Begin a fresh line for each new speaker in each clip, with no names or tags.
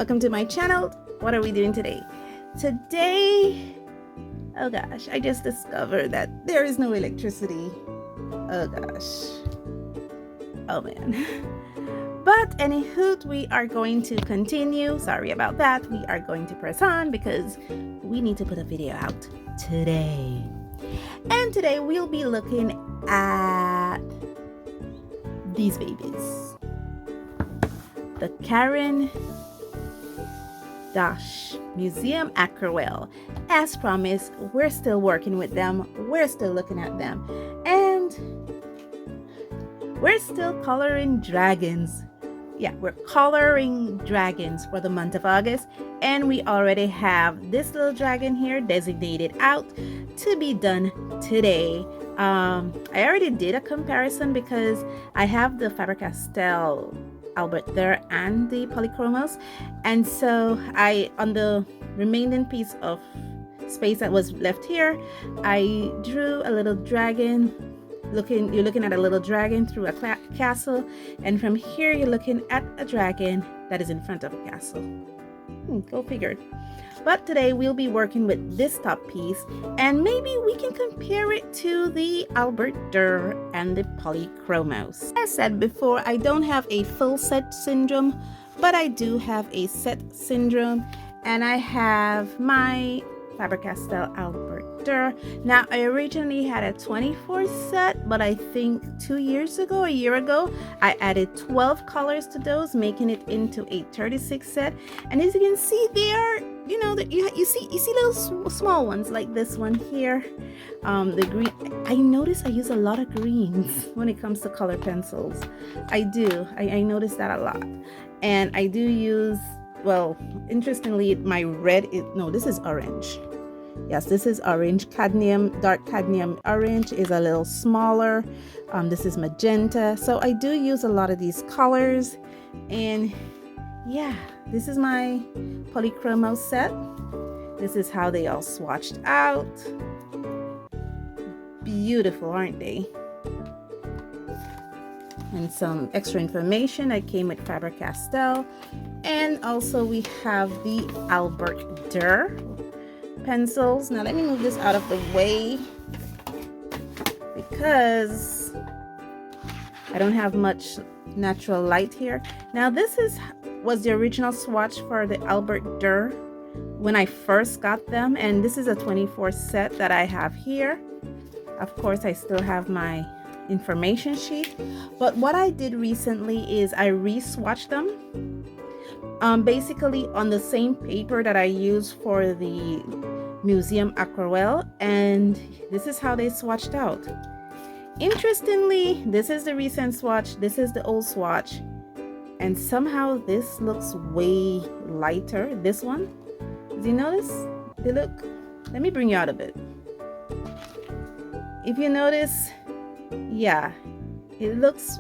welcome to my channel. What are we doing today? Today, oh gosh, I just discovered that there is no electricity. Oh gosh, oh man. But anywho, we are going to continue. Sorry about that. We are going to press on because we need to put a video out today. And today we'll be looking at these babies. The Caran Museum Aquarelle. As promised, we're still working with them. We're still looking at them. And we're still coloring dragons. Yeah, we're coloring dragons for the month of August. And we already have this little dragon here designated out to be done today. I already did a comparison because I have the Faber-Castell Albert there and the polychromos, and so on the remaining piece of space that was left here, I drew a little dragon. You're looking at a little dragon through a castle, and from here you're looking at a dragon that is in front of a castle. Go figure. But today we'll be working with this top piece, and maybe we can compare it to the Albert Durr and the polychromos. As said before, I don't have a full set syndrome, but I do have a set syndrome, and I have my Faber-Castell Albert Durr. Now, I originally had a 24 set, but I think a year ago, I added 12 colors to those, making it into a 36 set. And as you can see, they are, you see little small ones like this one here. The green. I notice I use a lot of greens when it comes to color pencils. I do. I notice that a lot, and I do use. Well, interestingly, my red is, no, this is orange. Yes, this is orange. Cadmium, dark cadmium orange is a little smaller. This is magenta. So I do use a lot of these colors. And yeah, this is my polychromo set. This is how they all swatched out. Beautiful, aren't they? And some extra information that came with Faber-Castell. And also we have the Albert Durr pencils. Now let me move this out of the way because I don't have much natural light here. Now this was the original swatch for the Albert Durr when I first got them, and this is a 24 set that I have here. Of course, I still have my information sheet, but what I did recently is I re-swatched them basically on the same paper that I use for the Museum Aquarelle, and this is how they swatched out. Interestingly, this is the recent swatch, this is the old swatch, and somehow this looks way lighter. This one, do you notice? Let me bring you out a bit. If you notice, yeah, it looks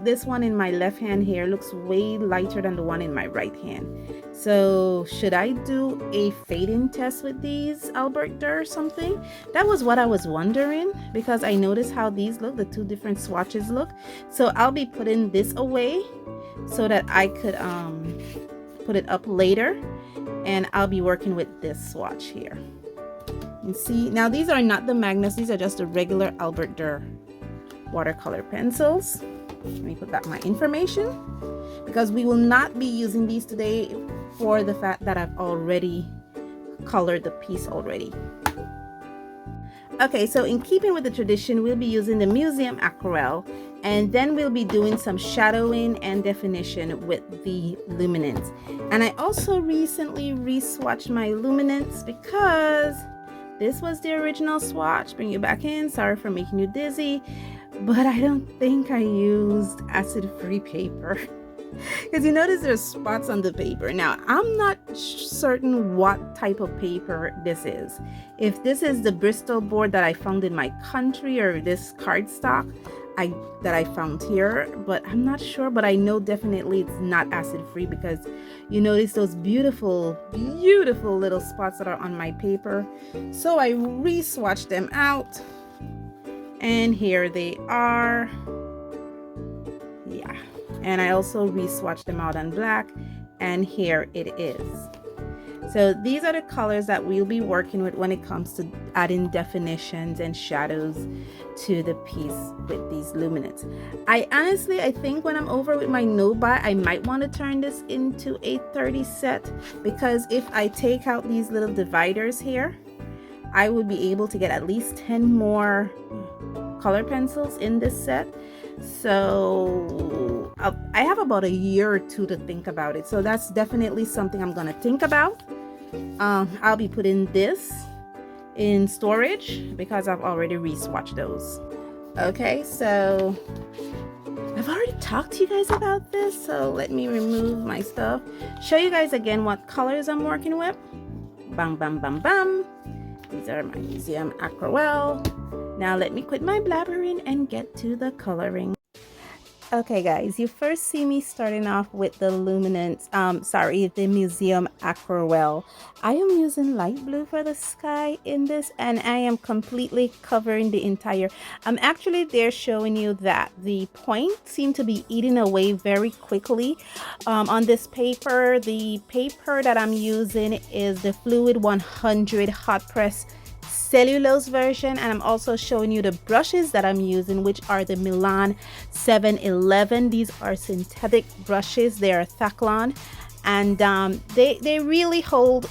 this one in my left hand here looks way lighter than the one in my right hand. So should I do a fading test with these Albert Durr or something? That was what I was wondering, because I noticed how these look, the two different swatches look. So I'll be putting this away so that I could put it up later, and I'll be working with this swatch here. You see, now these are not the Magnus, these are just the regular Albert Durr watercolor pencils. Let me put back my information, because we will not be using these today for the fact that I've already colored the piece already. Okay, so in keeping with the tradition, we'll be using the Museum Aquarelle, and then we'll be doing some shadowing and definition with the luminance. And I also recently re-swatched my luminance because this was the original swatch. Bring you back in. Sorry for making you dizzy, but I don't think I used acid-free paper because you notice there's spots on the paper. Now, I'm not certain what type of paper this is. If this is the Bristol board that I found in my country, or this cardstock that I found here, but I'm not sure. But I know definitely it's not acid-free, because you notice those beautiful, beautiful little spots that are on my paper. So I re-swatched them out, and here they are. Yeah, and I also re-swatched them out on black, and here it is. So these are the colors that we'll be working with when it comes to adding definitions and shadows to the piece with these luminance. I think when I'm over with my no-buy, I might want to turn this into a 30 set, because if I take out these little dividers here, I would be able to get at least 10 more color pencils in this set. So I have about a year or two to think about it. So that's definitely something I'm gonna think about. I'll be putting this in storage because I've already re-swatched those. Okay, so I've already talked to you guys about this, so let me remove my stuff, show you guys again what colors I'm working with. Bam, bam, bam, bam. These are my Museum Aquarelle. Now let me quit my blabbering and get to the coloring. Okay guys, you first see me starting off with the luminance, the Museum Aquarelle. I am using light blue for the sky in this, and I am completely covering the entire, I'm actually there showing you that the points seem to be eating away very quickly on this paper. The paper that I'm using is the Fluid 100 hot press cellulose version, and I'm also showing you the brushes that I'm using, which are the Milan 711. These are synthetic brushes. They are Thaklon, and they really hold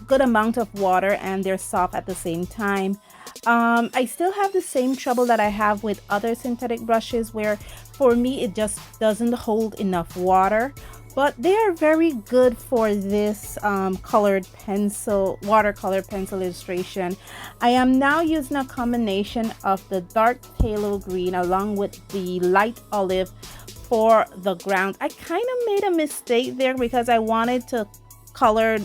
good amount of water, and they're soft at the same time. I still have the same trouble that I have with other synthetic brushes, where for me it just doesn't hold enough water. But they are very good for this watercolor pencil illustration. I am now using a combination of the dark phthalo green along with the light olive for the ground. I kind of made a mistake there because I wanted to color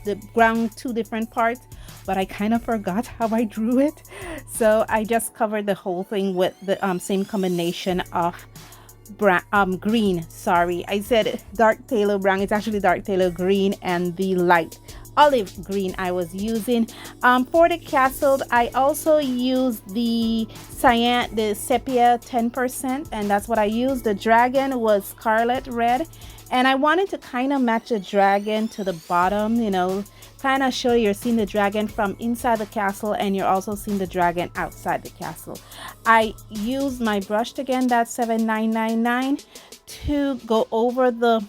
the ground two different parts, but I kind of forgot how I drew it. So I just covered the whole thing with the same combination of green. Sorry, I said dark phthalo brown. It's actually dark phthalo green and the light olive green I was using. For the castle, I also used the cyan, the sepia 10%, and that's what I used. The dragon was scarlet red, and I wanted to kind of match the dragon to the bottom, you know, kind of show you're seeing the dragon from inside the castle and you're also seeing the dragon outside the castle. I used my brush again, that 7999, to go over the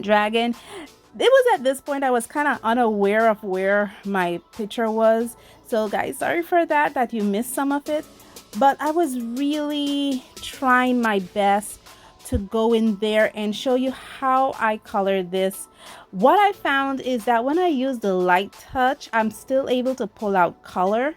dragon. It was at this point I was kind of unaware of where my picture was, so guys, sorry for that you missed some of it, but I was really trying my best to go in there and show you how I colored this. What I found is that when I use the light touch, I'm still able to pull out color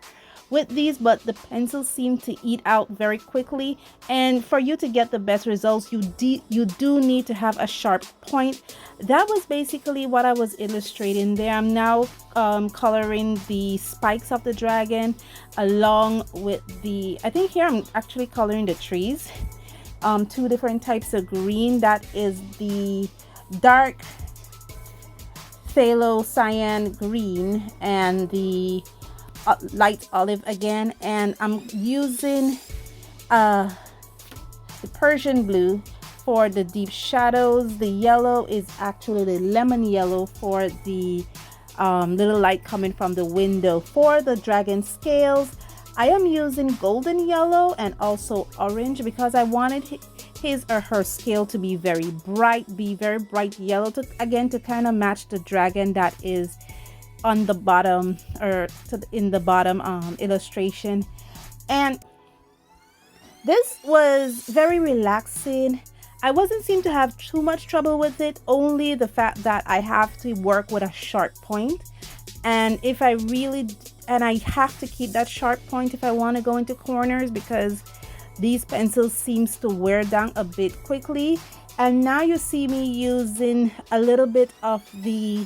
with these, but the pencils seem to eat out very quickly, and for you to get the best results, you do need to have a sharp point. That was basically what I was illustrating there. I'm now coloring the spikes of the dragon along with the, I think here I'm actually coloring the trees. Two different types of green. That is the dark phthalo cyan green and the light olive again, and I'm using the Persian blue for the deep shadows. The yellow is actually the lemon yellow for the little light coming from the window. For the dragon scales, I am using golden yellow and also orange because I wanted his or her scale to be very bright yellow, to kind of match the dragon that is on the bottom, or in the bottom illustration. And this was very relaxing. I wasn't seem to have too much trouble with it, only the fact that I have to work with a sharp point, and if I really, and I have to keep that sharp point if I want to go into corners, because these pencils seems to wear down a bit quickly. And now you see me using a little bit of the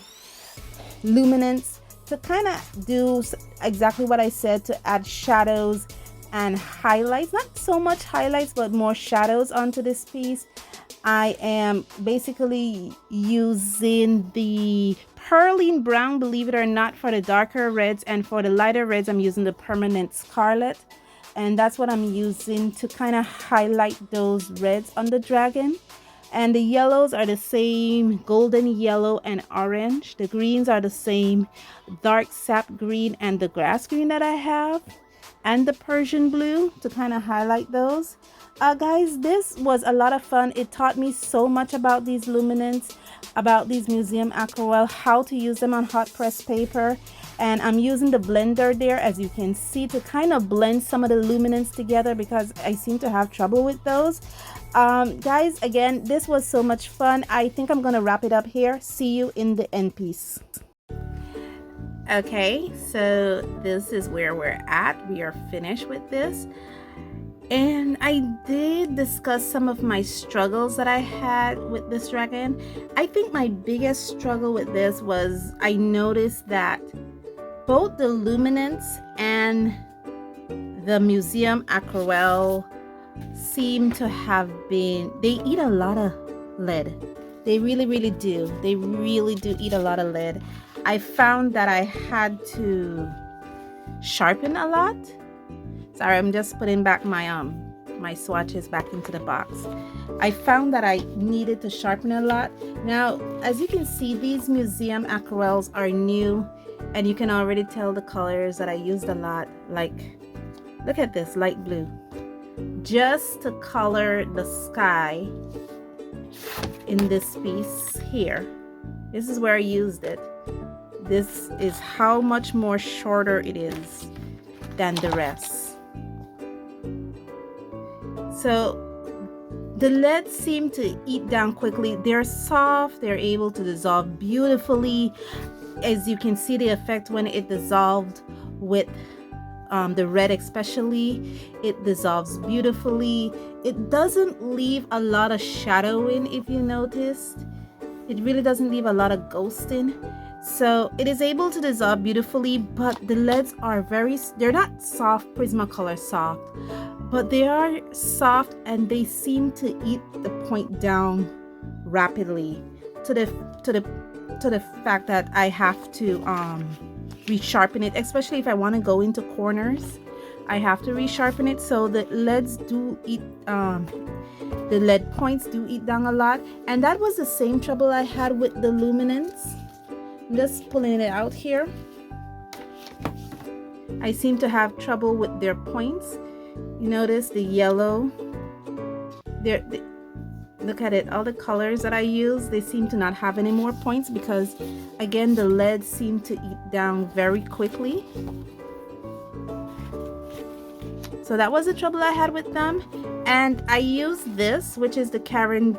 luminance to kind of do exactly what I said, to add shadows and highlights, not so much highlights but more shadows onto this piece. I am basically using the Perline brown, believe it or not, for the darker reds, and for the lighter reds I'm using the permanent scarlet, and that's what I'm using to kind of highlight those reds on the dragon. And the yellows are the same, golden yellow and orange. The greens are the same, dark sap green and the grass green that I have, and the Persian blue to kind of highlight those. Guys, this was a lot of fun. It taught me so much about these luminants, about these museum aquarelle, how to use them on hot press paper. And I'm using the blender there, as you can see, to kind of blend some of the luminants together because I seem to have trouble with those. Guys, again, this was so much fun. I think I'm gonna wrap it up here. See you in the end piece. Okay, so this is where we're at. We are finished with this. And I did discuss some of my struggles that I had with this dragon. I think my biggest struggle with this was I noticed that both the luminants and the museum aquarelle seem to have been, they eat a lot of lead. They really do. They really do eat a lot of lead. I found that I had to sharpen a lot. Sorry, I'm just putting back my swatches back into the box. I found that I needed to sharpen a lot. Now, as you can see, these museum aquarelles are new, and you can already tell the colors that I used a lot. Like, look at this light blue, just to color the sky in this piece here. This is where I used it. This is how much more shorter it is than the rest. So the leads seem to eat down quickly. They're soft, they're able to dissolve beautifully. As you can see the effect when it dissolved with the red especially, it dissolves beautifully. It doesn't leave a lot of shadowing, if you noticed. It really doesn't leave a lot of ghosting. So it is able to dissolve beautifully, but the leads are they're not soft, Prismacolor soft, but they are soft and they seem to eat the point down rapidly to the fact that I have to resharpen it, especially if I want to go into corners. I have to resharpen it. So the leads do eat, the lead points do eat down a lot, and that was the same trouble I had with the luminants. I'm just pulling it out here. I seem to have trouble with their points. You notice the yellow. Look at it, all the colors that I use, they seem to not have any more points because, again, the leads seem to eat down very quickly. So that was the trouble I had with them. And I used this, which is the Caran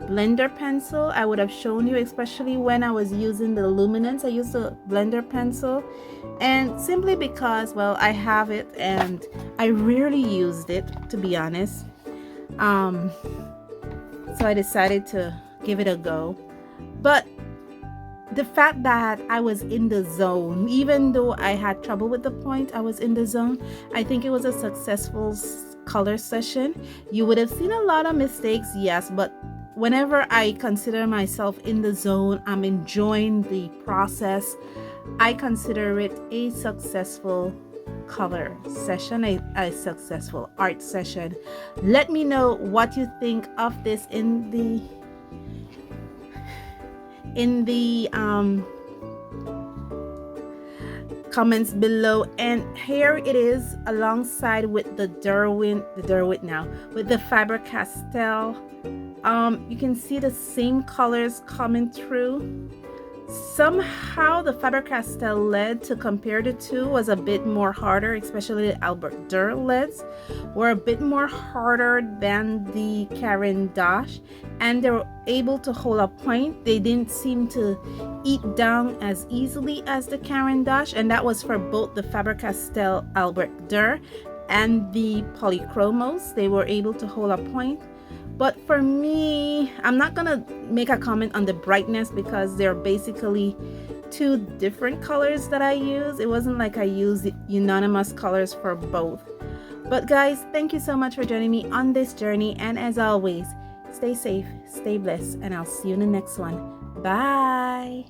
blender pencil. I would have shown you, especially when I was using the luminance. I used the blender pencil, and simply because, well, I have it and I rarely used it, to be honest. So I decided to give it a go. But the fact that I was in the zone, even though I had trouble with the point, I was in the zone. I think it was a successful color session. You would have seen a lot of mistakes, yes, but whenever I consider myself in the zone, I'm enjoying the process. I consider it a successful color session, a successful art session. Let me know what you think of this in the comments below. And here it is alongside with the with the Faber-Castell. You can see the same colors coming through. Somehow the Faber-Castell lead, to compare the two, was a bit more harder, especially the Albert Durr leads were a bit more harder than the Caran d'Ache, and they were able to hold a point. They didn't seem to eat down as easily as the Caran d'Ache, and that was for both the Faber-Castell Albert Durr and the Polychromos. They were able to hold a point. But for me, I'm not gonna make a comment on the brightness because they're basically two different colors that I use. It wasn't like I used unanimous colors for both. But guys, thank you so much for joining me on this journey, and as always, stay safe, stay blessed, and I'll see you in the next one. Bye.